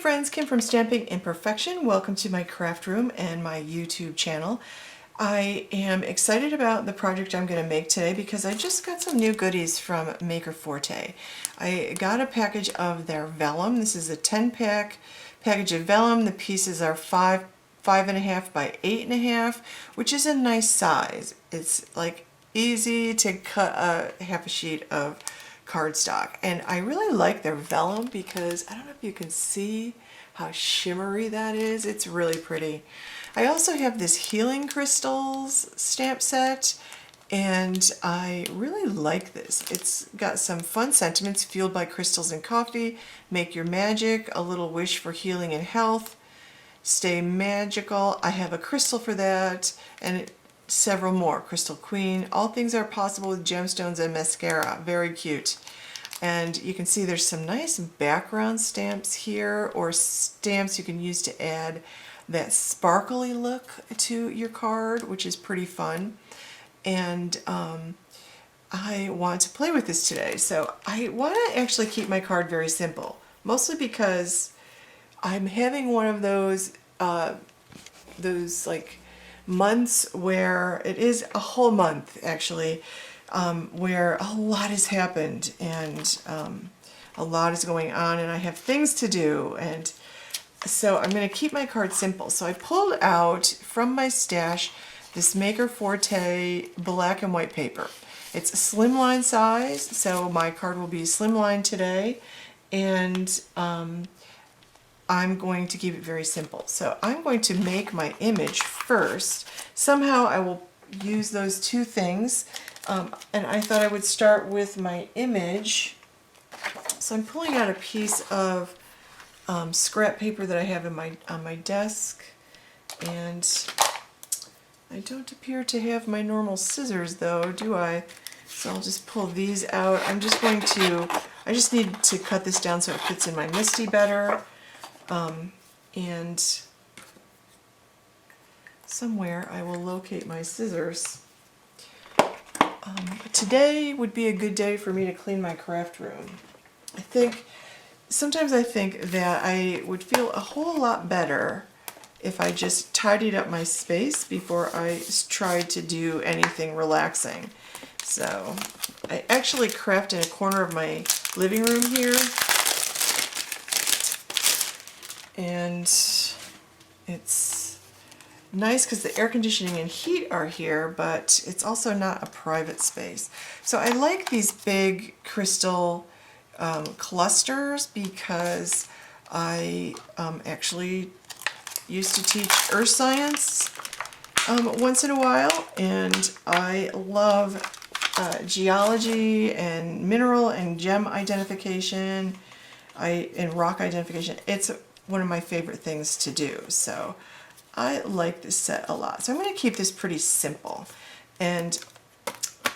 friends, Kim from Stamping Imperfection. Welcome to my craft room and my YouTube channel. I am excited about the project I'm going to make today because I just got some new goodies from Maker Forte. I got a package of their Vellum. This is a 10-pack package of Vellum. The pieces are 5.5 by 8.5, which is a nice size. It's like easy to cut a half a sheet of cardstock, and I really like their Vellum because I don't know if you can see how shimmery that is. It's really pretty. I also have this Healing Crystals stamp set, and I really like this. It's got some fun sentiments: fueled by crystals and coffee, make your magic, a little wish for healing and health, stay magical. I have a crystal for that, and several more. Crystal Queen. All things are possible with gemstones and mascara. Very cute. And you can see there's some nice background stamps here, or stamps you can use to add that sparkly look to your card, which is pretty fun. And I want to play with this today. So I want to actually keep my card very simple, mostly because I'm having one of those like months where it is a whole month actually, where a lot has happened and a lot is going on, and I have things to do, and so I'm going to keep my card simple. So I pulled out from my stash this Maker Forte black and white paper. It's a slimline size, so my card will be slimline today, and I'm going to keep it very simple. So I'm going to make my image first. Somehow I will use those two things, and I thought I would start with my image. So I'm pulling out a piece of scrap paper that I have on my desk, and I don't appear to have my normal scissors though, do I? So I'll just pull these out. I just need to cut this down so it fits in my MISTI better. And somewhere I will locate my scissors. Today would be a good day for me to clean my craft room. Sometimes I think that I would feel a whole lot better if I just tidied up my space before I tried to do anything relaxing. So I actually craft in a corner of my living room here. And it's nice because the air conditioning and heat are here, but it's also not a private space. So I like these big crystal clusters because I actually used to teach earth science once in a while, and I love geology and mineral and gem identification and rock identification. It's one of my favorite things to do, so I like this set a lot. So I'm going to keep this pretty simple, and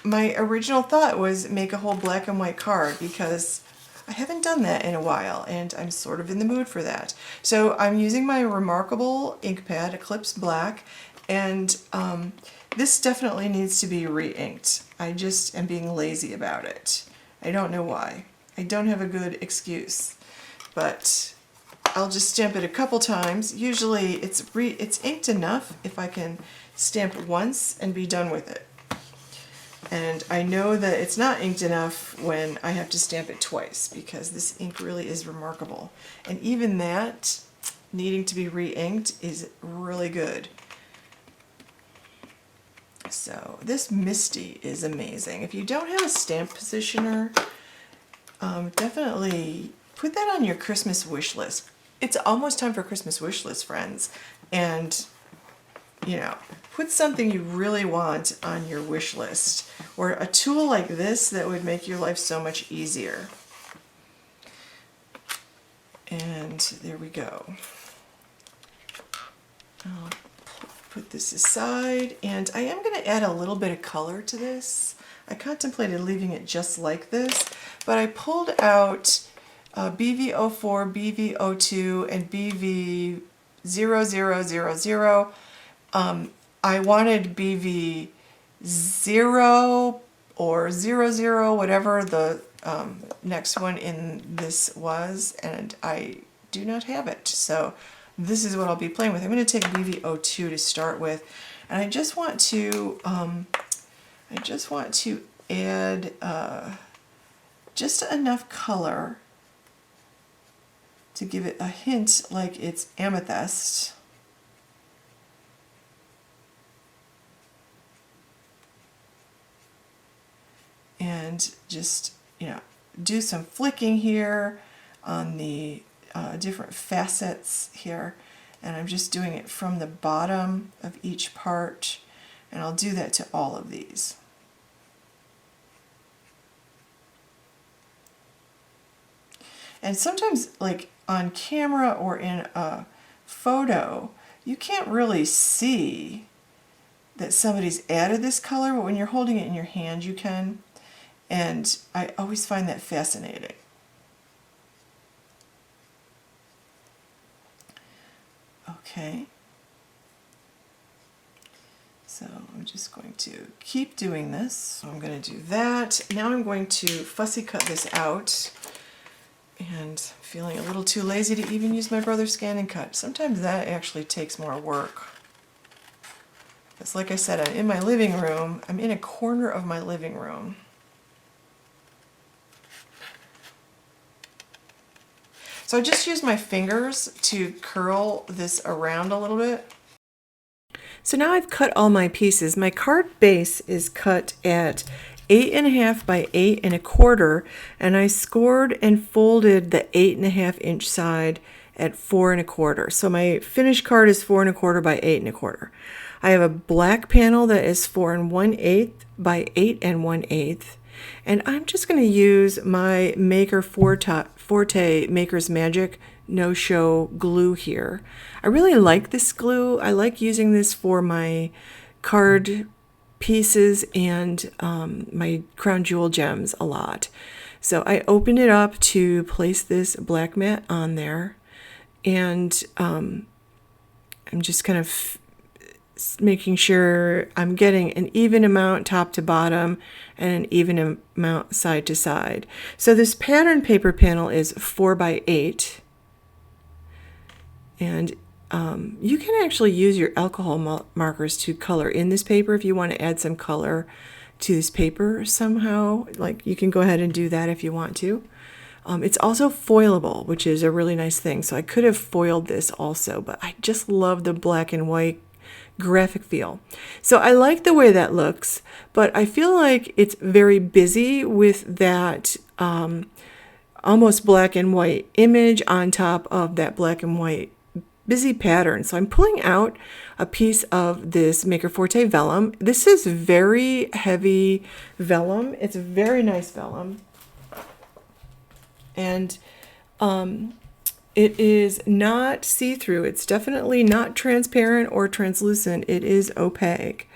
my original thought was make a whole black and white card because I haven't done that in a while, and I'm sort of in the mood for that. So I'm using my Remarkable ink pad, Eclipse Black, and this definitely needs to be re-inked. I just am being lazy about it. I don't know why. I don't have a good excuse, but I'll just stamp it a couple times. Usually it's inked enough if I can stamp once and be done with it. And I know that it's not inked enough when I have to stamp it twice, because this ink really is remarkable. And even that, needing to be re-inked, is really good. So this MISTI is amazing. If you don't have a stamp positioner, definitely put that on your Christmas wish list. It's almost time for Christmas wish list, friends. And, you know, put something you really want on your wish list, or a tool like this that would make your life so much easier. And there we go. I'll put this aside, and I am going to add a little bit of color to this. I contemplated leaving it just like this, but I pulled out BV04, BV02, and BV0000. I wanted BV0 or 00, whatever the next one in this was, and I do not have it. So this is what I'll be playing with. I'm going to take BV02 to start with, and I just want to add just enough color to give it a hint like it's amethyst. And just, do some flicking here on the different facets here. And I'm just doing it from the bottom of each part. And I'll do that to all of these. And sometimes, like on camera or in a photo, you can't really see that somebody's added this color, but when you're holding it in your hand, you can. And I always find that fascinating. Okay. So I'm just going to keep doing this. So I'm going to do that. Now I'm going to fussy cut this out. And feeling a little too lazy to even use my brother's scan and cut. Sometimes that actually takes more work. It's like I said, I'm in my living room. I'm in a corner of my living room. So I just use my fingers to curl this around a little bit. So now I've cut all my pieces. My card base is cut at 8.5 by 8 1/4, and I scored and folded the 8.5 inch side at 4 1/4. So my finished card is 4 1/4 by 8 1/4. I have a black panel that is 4 1/8 by 8 1/8. And I'm just going to use my Maker Forte Maker's Magic no-show glue here. I really like this glue. I like using this for my card pieces and my crown jewel gems a lot. So I opened it up to place this black mat on there, and I'm just kind of making sure I'm getting an even amount top to bottom and an even amount side to side. So this pattern paper panel is 4 by 8, and you can actually use your alcohol markers to color in this paper if you want to add some color to this paper somehow. Like, you can go ahead and do that if you want to. It's also foilable, which is a really nice thing. So I could have foiled this also, but I just love the black and white graphic feel. So I like the way that looks, but I feel like it's very busy with that almost black and white image on top of that black and white busy pattern. So I'm pulling out a piece of this Maker Forte Vellum. This is very heavy vellum. It's a very nice vellum. And it is not see-through. It's definitely not transparent or translucent. It is opaque.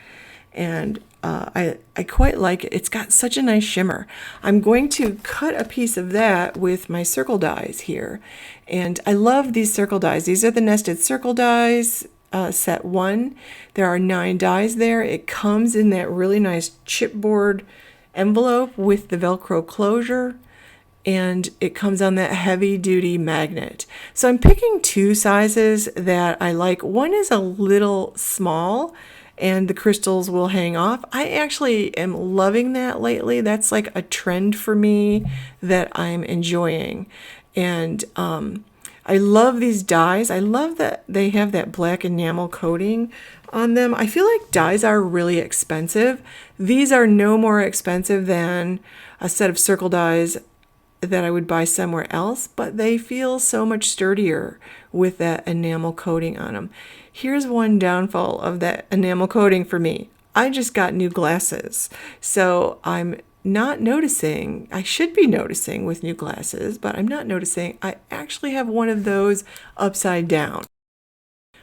And I quite like it. It's got such a nice shimmer. I'm going to cut a piece of that with my circle dies here. And I love these circle dies. These are the nested circle dies, set 1. There are 9 dies there. It comes in that really nice chipboard envelope with the Velcro closure, and it comes on that heavy duty magnet. So I'm picking 2 sizes that I like. One is a little small and the crystals will hang off. I actually am loving that lately. That's like a trend for me that I'm enjoying. And I love these dies. I love that they have that black enamel coating on them. I feel like dies are really expensive. These are no more expensive than a set of circle dies that I would buy somewhere else, but they feel so much sturdier with that enamel coating on them. Here's one downfall of that enamel coating for me. I just got new glasses, so I'm not noticing. I should be noticing with new glasses, but I'm not noticing. I actually have one of those upside down.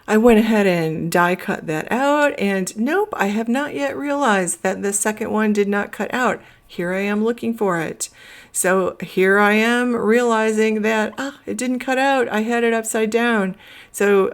I went ahead and die cut that out, and nope, I have not yet realized that the second one did not cut out. Here I am looking for it. So here I am realizing that it didn't cut out. I had it upside down. So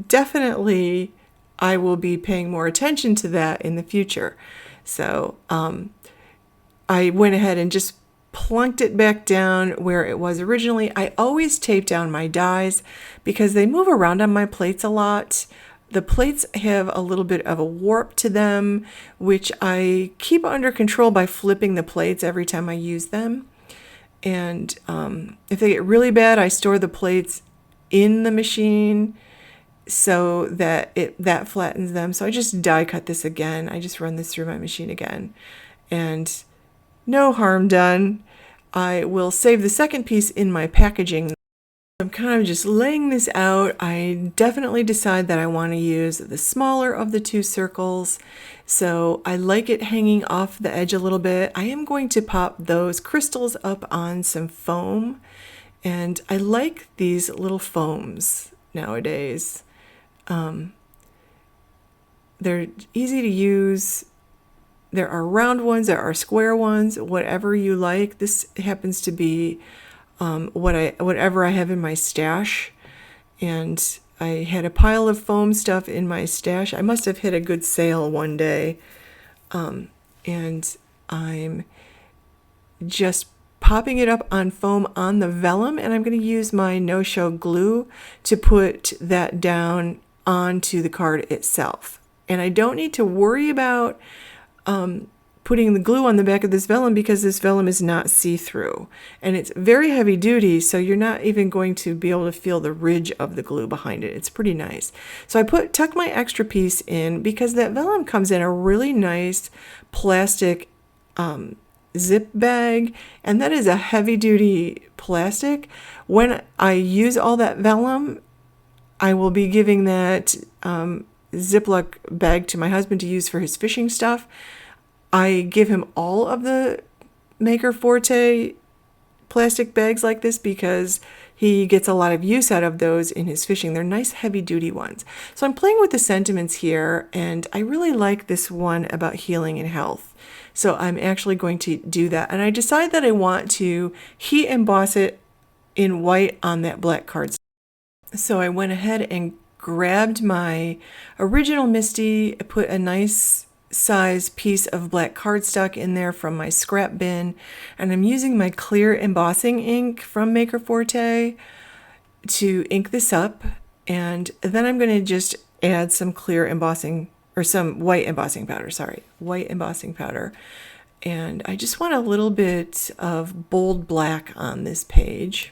definitely I will be paying more attention to that in the future. So I went ahead and just plunked it back down where it was originally. I always tape down my dies because they move around on my plates a lot. The plates have a little bit of a warp to them, which I keep under control by flipping the plates every time I use them. And if they get really bad, I store the plates in the machine so that that flattens them. So I just die cut this again. I just run this through my machine again. And no harm done. I will save the second piece in my packaging. I'm kind of just laying this out. I definitely decide that I want to use the smaller of the two circles. So I like it hanging off the edge a little bit. I am going to pop those crystals up on some foam. And I like these little foams nowadays. They're easy to use. There are round ones, there are square ones, whatever you like. This happens to be whatever I have in my stash. And I had a pile of foam stuff in my stash. I must have hit a good sale one day. And I'm just popping it up on foam on the vellum, and I'm going to use my no-show glue to put that down onto the card itself. And I don't need to worry about putting the glue on the back of this vellum because this vellum is not see-through, and it's very heavy duty, so you're not even going to be able to feel the ridge of the glue behind it. It's pretty nice. So I tuck my extra piece in because that vellum comes in a really nice plastic zip bag, and that is a heavy duty plastic. When I use all that vellum, I will be giving that Ziploc bag to my husband to use for his fishing stuff. I give him all of the Maker Forte plastic bags like this because he gets a lot of use out of those in his fishing. They're nice heavy duty ones. So I'm playing with the sentiments here, and I really like this one about healing and health. So I'm actually going to do that. And I decide that I want to heat emboss it in white on that black cardstock. So I went ahead and grabbed my original Misty, put a nice size piece of black cardstock in there from my scrap bin, and I'm using my clear embossing ink from Maker Forte to ink this up. And then I'm going to just add some clear embossing, or some white embossing powder, white embossing powder. And I just want a little bit of bold black on this page.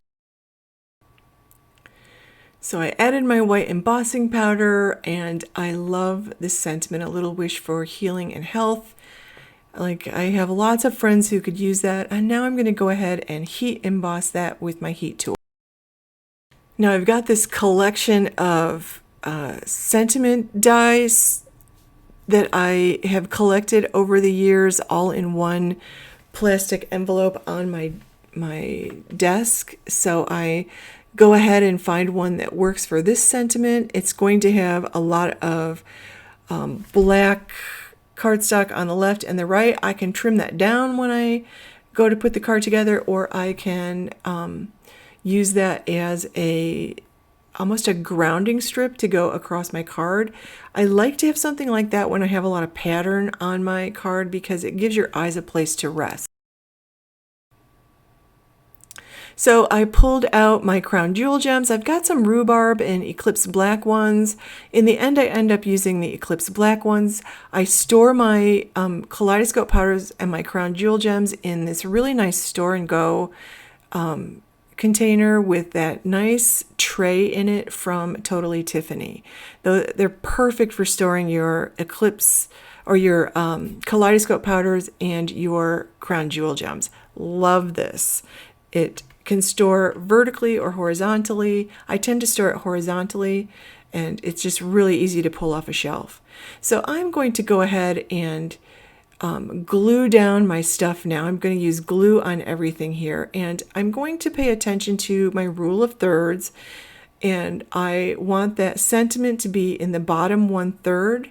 So I added my white embossing powder, and I love this sentiment, a little wish for healing and health. Like, I have lots of friends who could use that, and now I'm going to go ahead and heat emboss that with my heat tool. Now I've got this collection of sentiment dies that I have collected over the years, all in one plastic envelope on my desk. So I go ahead and find one that works for this sentiment. It's going to have a lot of black cardstock on the left and the right. I can trim that down when I go to put the card together, or I can use that as almost a grounding strip to go across my card. I like to have something like that when I have a lot of pattern on my card because it gives your eyes a place to rest. So I pulled out my crown jewel gems. I've got some rhubarb and Eclipse black ones. In the end, I end up using the Eclipse black ones. I store my kaleidoscope powders and my crown jewel gems in this really nice store and go container with that nice tray in it from Totally Tiffany. They're perfect for storing your Eclipse or your kaleidoscope powders and your crown jewel gems. Love this. It can store vertically or horizontally. I tend to store it horizontally, and it's just really easy to pull off a shelf. So I'm going to go ahead and glue down my stuff now. I'm going to use glue on everything here, and I'm going to pay attention to my rule of thirds, and I want that sentiment to be in the bottom 1/3,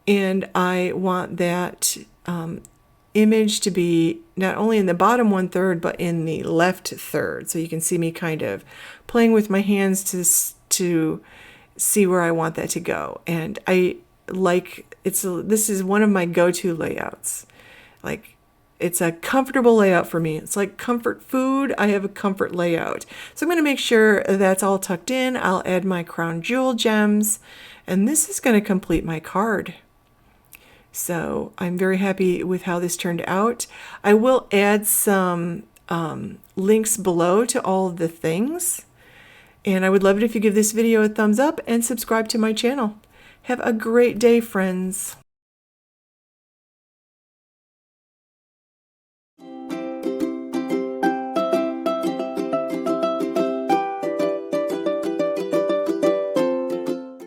and I want that image to be not only in the bottom 1/3 but in the left third. So you can see me kind of playing with my hands to see where I want that to go. And I like this is one of my go-to layouts. Like, It's a comfortable layout for me. It's like comfort food. I have a comfort layout. So I'm going to make sure that's all tucked in. I'll add my crown jewel gems, and this is going to complete my card. So I'm very happy with how this turned out. I will add some links below to all of the things. And I would love it if you give this video a thumbs up and subscribe to my channel. Have a great day, friends.